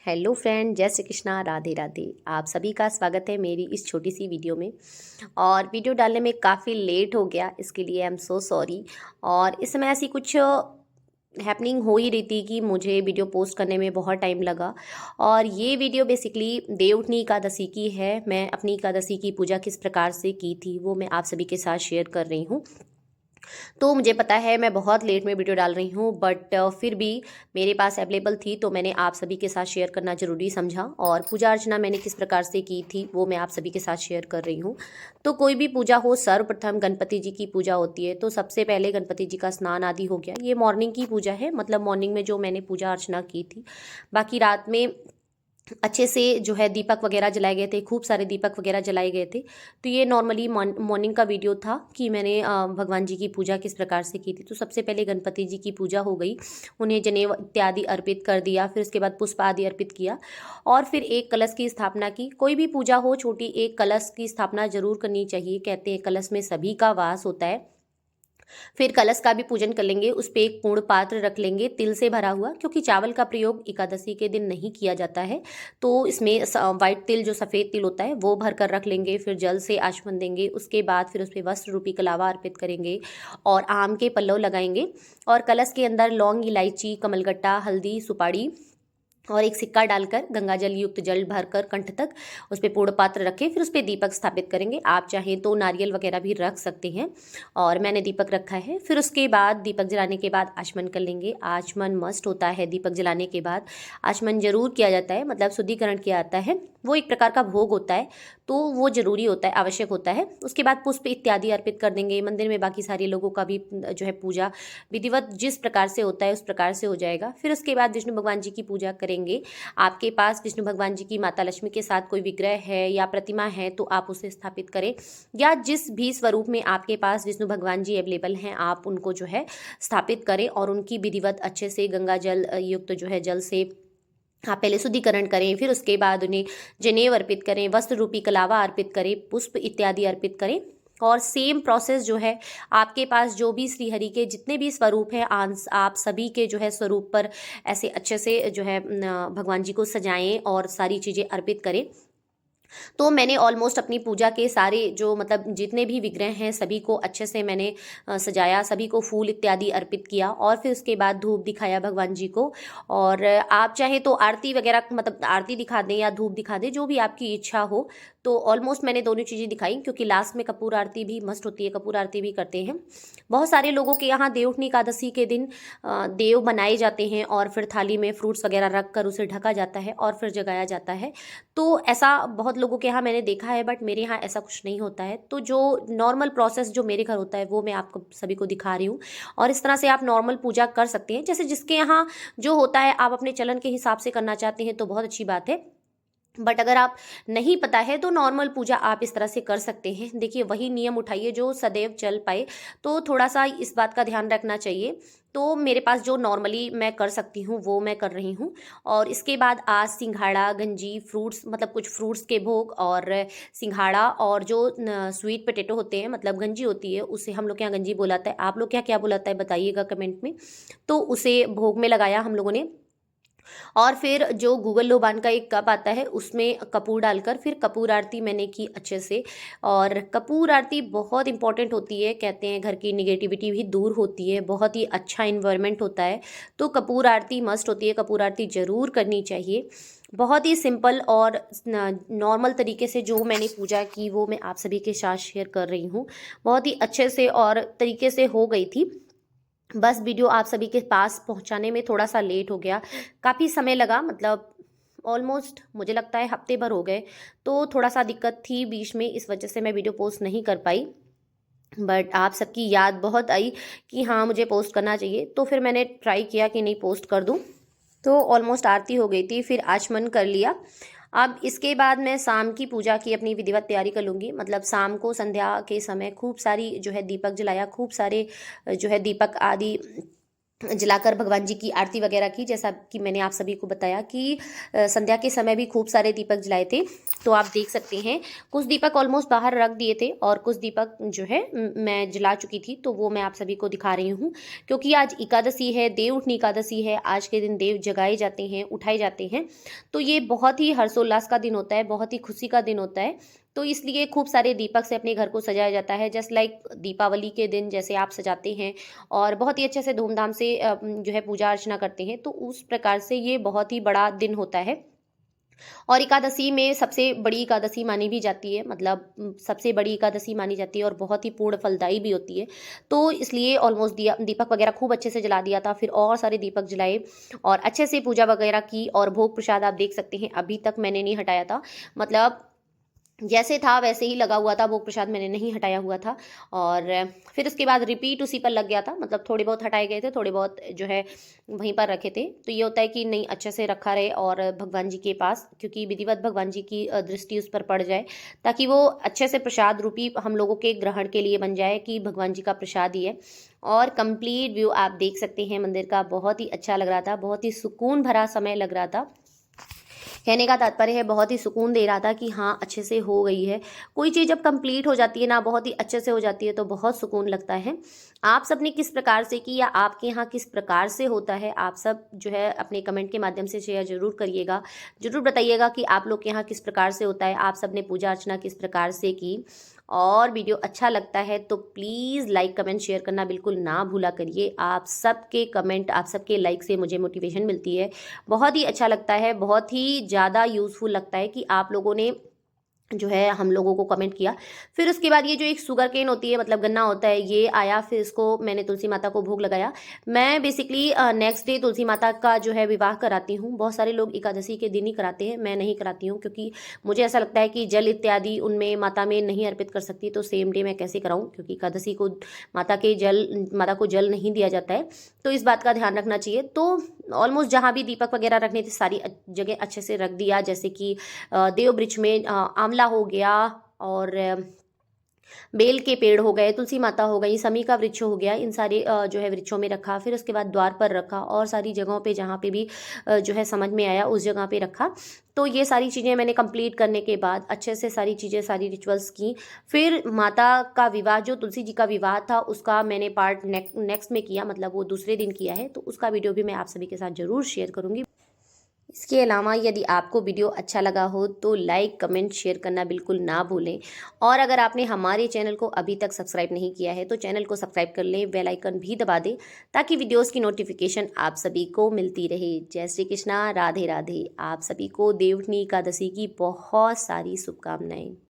Hello friend, जय श्री कृष्णा, राधे राधे। आप सभी का स्वागत है मेरी इस छोटी सी वीडियो में। और वीडियो डालने में काफ़ी लेट हो गया, इसके लिए आई एम सो सॉरी। और इस समय ऐसी कुछ हैपनिंग हो ही रही थी कि मुझे वीडियो पोस्ट करने में बहुत टाइम लगा। और ये वीडियो बेसिकली देवउठनी एकादशी की है। मैं अपनी एकादशी की पूजा किस प्रकार से की थी वो मैं आप सभी के साथ शेयर कर रही हूँ। तो मुझे पता है मैं बहुत लेट में वीडियो डाल रही हूँ, बट फिर भी मेरे पास अवेलेबल थी तो मैंने आप सभी के साथ शेयर करना ज़रूरी समझा। और पूजा अर्चना मैंने किस प्रकार से की थी वो मैं आप सभी के साथ शेयर कर रही हूँ। तो कोई भी पूजा हो, सर्वप्रथम गणपति जी की पूजा होती है। तो सबसे पहले गणपति जी का स्नान आदि हो गया। ये मॉर्निंग की पूजा है, मतलब मॉर्निंग में जो मैंने पूजा अर्चना की थी। बाकी रात में अच्छे से जो है दीपक वगैरह जलाए गए थे, खूब सारे दीपक वगैरह जलाए गए थे। तो ये नॉर्मली मॉर्निंग का वीडियो था कि मैंने भगवान जी की पूजा किस प्रकार से की थी। तो सबसे पहले गणपति जी की पूजा हो गई, उन्हें जनेऊ इत्यादि अर्पित कर दिया, फिर उसके बाद पुष्प आदि अर्पित किया और फिर एक कलश की स्थापना की। कोई भी पूजा हो छोटी, एक कलश की स्थापना जरूर करनी चाहिए। कहते हैं कलश में सभी का वास होता है। फिर कलश का भी पूजन कर लेंगे, उस पे एक पूर्ण पात्र रख लेंगे तिल से भरा हुआ, क्योंकि चावल का प्रयोग एकादशी के दिन नहीं किया जाता है। तो इसमें वाइट तिल, जो सफ़ेद तिल होता है, वो भर कर रख लेंगे। फिर जल से आचमन देंगे, उसके बाद फिर उस पर वस्त्र रूपी कलावा अर्पित करेंगे और आम के पल्लव लगाएंगे। और कलश के अंदर लौंग, इलायची, कमलगट्टा, हल्दी, सुपारी और एक सिक्का डालकर गंगा जल युक्त जल भरकर कंठ तक उस पर पूर्ण पात्र रखें। फिर उस पर दीपक स्थापित करेंगे। आप चाहें तो नारियल वगैरह भी रख सकते हैं, और मैंने दीपक रखा है। फिर उसके बाद दीपक जलाने के बाद आचमन कर लेंगे। आचमन मस्ट होता है। दीपक जलाने के बाद आचमन जरूर किया जाता है, मतलब शुद्धिकरण किया जाता है। वो एक प्रकार का भोग होता है, तो वो जरूरी होता है, आवश्यक होता है। उसके बाद पुष्प इत्यादि अर्पित कर देंगे। मंदिर में बाकी सारे लोगों का भी जो है पूजा विधिवत जिस प्रकार से होता है उस प्रकार से हो जाएगा। फिर उसके बाद विष्णु भगवान जी की पूजा करेंगे। आपके पास विष्णु भगवान जी की माता लक्ष्मी के साथ कोई विग्रह है या प्रतिमा है तो आप उसे स्थापित करें, या जिस भी स्वरूप में आपके पास विष्णु भगवान जी अवेलेबल हैं आप उनको जो है स्थापित करें और उनकी विधिवत अच्छे से गंगा जल युक्त जो है जल से आप पहले शुद्धिकरण करें। फिर उसके बाद उन्हें जनेऊ अर्पित करें, वस्त्र रूपी कलावा अर्पित करें, पुष्प इत्यादि अर्पित करें। और सेम प्रोसेस जो है, आपके पास जो भी श्रीहरि के जितने भी स्वरूप हैं आप सभी के जो है स्वरूप पर ऐसे अच्छे से जो है भगवान जी को सजाएं और सारी चीज़ें अर्पित करें। तो मैंने ऑलमोस्ट अपनी पूजा के सारे जो मतलब जितने भी विग्रह हैं सभी को अच्छे से मैंने सजाया, सभी को फूल इत्यादि अर्पित किया और फिर उसके बाद धूप दिखाया भगवान जी को। और आप चाहे तो आरती वगैरह, मतलब आरती दिखा दें या धूप दिखा दें, जो भी आपकी इच्छा हो। तो ऑलमोस्ट मैंने दोनों चीज़ें दिखाई, क्योंकि लास्ट में कपूर आरती भी मस्ट होती है, कपूर आरती भी करते हैं। बहुत सारे लोगों के यहाँ देवउठनी एकादशी के दिन देव बनाए जाते हैं और फिर थाली में फ्रूट्स वगैरह रख कर उसे ढका जाता है और फिर जगाया जाता है। तो ऐसा बहुत लोगों के यहाँ मैंने देखा है, बट मेरे यहाँ ऐसा कुछ नहीं होता है। तो जो नॉर्मल प्रोसेस जो मेरे घर होता है वो मैं आपको सभी को दिखा रही हूँ। और इस तरह से आप नॉर्मल पूजा कर सकते हैं, जैसे जिसके यहाँ जो होता है। आप अपने चलन के हिसाब से करना चाहते हैं तो बहुत अच्छी बात है, बट अगर आप नहीं पता है तो नॉर्मल पूजा आप इस तरह से कर सकते हैं। देखिए, वही नियम उठाइए जो सदैव चल पाए। तो थोड़ा सा इस बात का ध्यान रखना चाहिए। तो मेरे पास जो नॉर्मली मैं कर सकती हूँ वो मैं कर रही हूँ। और इसके बाद आज सिंघाड़ा, गंजी, फ्रूट्स, मतलब कुछ फ्रूट्स के भोग और सिंघाड़ा और जो स्वीट पोटैटो होते हैं, मतलब गंजी होती है, उसे हम लोग के यहाँ गंजी बोलाता है। आप लोग क्या क्या बोलाता है बताइएगा कमेंट में। तो उसे भोग में लगाया हम लोगों ने। और फिर जो गूगल लोबान का एक कप आता है उसमें कपूर डालकर फिर कपूर आरती मैंने की अच्छे से। और कपूर आरती बहुत इंपॉर्टेंट होती है, कहते हैं घर की निगेटिविटी भी दूर होती है, बहुत ही अच्छा इन्वायरमेंट होता है। तो कपूर आरती मस्ट होती है, कपूर आरती ज़रूर करनी चाहिए। बहुत ही सिंपल और नॉर्मल तरीके से जो मैंने पूजा की वो मैं आप सभी के साथ शेयर कर रही हूँ। बहुत ही अच्छे से और तरीके से हो गई थी। बस वीडियो आप सभी के पास पहुंचाने में थोड़ा सा लेट हो गया, काफ़ी समय लगा, मतलब ऑलमोस्ट मुझे लगता है हफ्ते भर हो गए। तो थोड़ा सा दिक्कत थी बीच में, इस वजह से मैं वीडियो पोस्ट नहीं कर पाई। बट आप सबकी याद बहुत आई कि हाँ मुझे पोस्ट करना चाहिए, तो फिर मैंने ट्राई किया कि नहीं पोस्ट कर दूँ। तो ऑलमोस्ट आरती हो गई थी, फिर आचमन कर लिया। अब इसके बाद मैं शाम की पूजा की अपनी विधिवत तैयारी कर लूँगी, मतलब शाम को संध्या के समय खूब सारी जो है दीपक जलाया, खूब सारे जो है दीपक आदि जलाकर भगवान जी की आरती वगैरह की, जैसा कि मैंने आप सभी को बताया कि संध्या के समय भी खूब सारे दीपक जलाए थे। तो आप देख सकते हैं कुछ दीपक ऑलमोस्ट बाहर रख दिए थे और कुछ दीपक जो है मैं जला चुकी थी, तो वो मैं आप सभी को दिखा रही हूँ। क्योंकि आज एकादशी है, देव उठनी एकादशी है, आज के दिन देव जगाए जाते हैं, उठाए जाते हैं। तो ये बहुत ही हर्षोल्लास का दिन होता है, बहुत ही खुशी का दिन होता है। तो इसलिए खूब सारे दीपक से अपने घर को सजाया जाता है, जस्ट लाइक दीपावली के दिन जैसे आप सजाते हैं और बहुत ही अच्छे से धूमधाम से जो है पूजा अर्चना करते हैं, तो उस प्रकार से ये बहुत ही बड़ा दिन होता है। और एकादशी में सबसे बड़ी एकादशी मानी भी जाती है, मतलब सबसे बड़ी एकादशी मानी जाती है और बहुत ही पूर्ण फलदायी भी होती है। तो इसलिए ऑलमोस्ट दिया दीपक वगैरह खूब अच्छे से जला दिया था, फिर और सारे दीपक जलाए और अच्छे से पूजा वगैरह की। और भोग प्रसाद आप देख सकते हैं अभी तक मैंने नहीं हटाया था, मतलब जैसे था वैसे ही लगा हुआ था, भोग प्रसाद मैंने नहीं हटाया हुआ था। और फिर उसके बाद रिपीट उसी पर लग गया था, मतलब थोड़े बहुत हटाए गए थे, थोड़े बहुत जो है वहीं पर रखे थे। तो ये होता है कि नहीं, अच्छे से रखा रहे और भगवान जी के पास, क्योंकि विधिवत भगवान जी की दृष्टि उस पर पड़ जाए, ताकि वो अच्छे से प्रसाद रूपी हम लोगों के ग्रहण के लिए बन जाए कि भगवान जी का प्रसाद ही है। और कंप्लीट व्यू आप देख सकते हैं मंदिर का, बहुत ही अच्छा लग रहा था, बहुत ही सुकून भरा समय लग रहा था। कहने का तात्पर्य है बहुत ही सुकून दे रहा था कि हाँ अच्छे से हो गई है। कोई चीज़ जब कंप्लीट हो जाती है ना, बहुत ही अच्छे से हो जाती है, तो बहुत सुकून लगता है। आप सब ने किस प्रकार से की या आपके यहाँ किस प्रकार से होता है, आप सब जो है अपने कमेंट के माध्यम से शेयर जरूर करिएगा। जरूर बताइएगा कि आप लोग के यहाँ किस प्रकार से होता है, आप सब ने पूजा अर्चना किस प्रकार से की। और वीडियो अच्छा लगता है तो प्लीज़ लाइक कमेंट शेयर करना बिल्कुल ना भूला करिए। आप सबके कमेंट, आप सबके लाइक से मुझे मोटिवेशन मिलती है, बहुत ही अच्छा लगता है, बहुत ही ज़्यादा यूज़फुल लगता है कि आप लोगों ने जो है हम लोगों को कमेंट किया। फिर उसके बाद ये जो एक शुगर केन होती है, मतलब गन्ना होता है, ये आया, फिर इसको मैंने तुलसी माता को भोग लगाया। मैं बेसिकली नेक्स्ट डे तुलसी माता का जो है विवाह कराती हूँ। बहुत सारे लोग एकादशी के दिन ही कराते हैं, मैं नहीं कराती हूँ, क्योंकि मुझे ऐसा लगता है कि जल इत्यादि उनमें माता में नहीं अर्पित कर सकती, तो सेम डे मैं कैसे कराऊँ, क्योंकि एकादशी को माता को जल नहीं दिया जाता है। तो इस बात का ध्यान रखना चाहिए। तो ऑलमोस्ट जहाँ भी दीपक वगैरह रखने थे सारी जगह अच्छे से रख दिया, जैसे कि देव वृक्ष में आंवला हो गया और बेल के पेड़ हो गए, तुलसी माता हो गई, समी का वृक्ष हो गया, इन सारे जो है वृक्षों में रखा। फिर उसके बाद द्वार पर रखा और सारी जगहों पे जहाँ पे भी जो है समझ में आया उस जगह पे रखा। तो ये सारी चीज़ें मैंने कंप्लीट करने के बाद अच्छे से सारी चीज़ें, सारी रिचुअल्स की। फिर माता का विवाह, जो तुलसी जी का विवाह था, उसका मैंने पार्ट नेक्स्ट में किया, मतलब वो दूसरे दिन किया है, तो उसका वीडियो भी मैं आप सभी के साथ ज़रूर शेयर करूँगी। इसके अलावा यदि आपको वीडियो अच्छा लगा हो तो लाइक कमेंट शेयर करना बिल्कुल ना भूलें। और अगर आपने हमारे चैनल को अभी तक सब्सक्राइब नहीं किया है तो चैनल को सब्सक्राइब कर लें, बेल आइकन भी दबा दें, ताकि वीडियोस की नोटिफिकेशन आप सभी को मिलती रहे। जय श्री कृष्णा, राधे राधे। आप सभी को देवउठनी एकादशी की बहुत सारी शुभकामनाएं।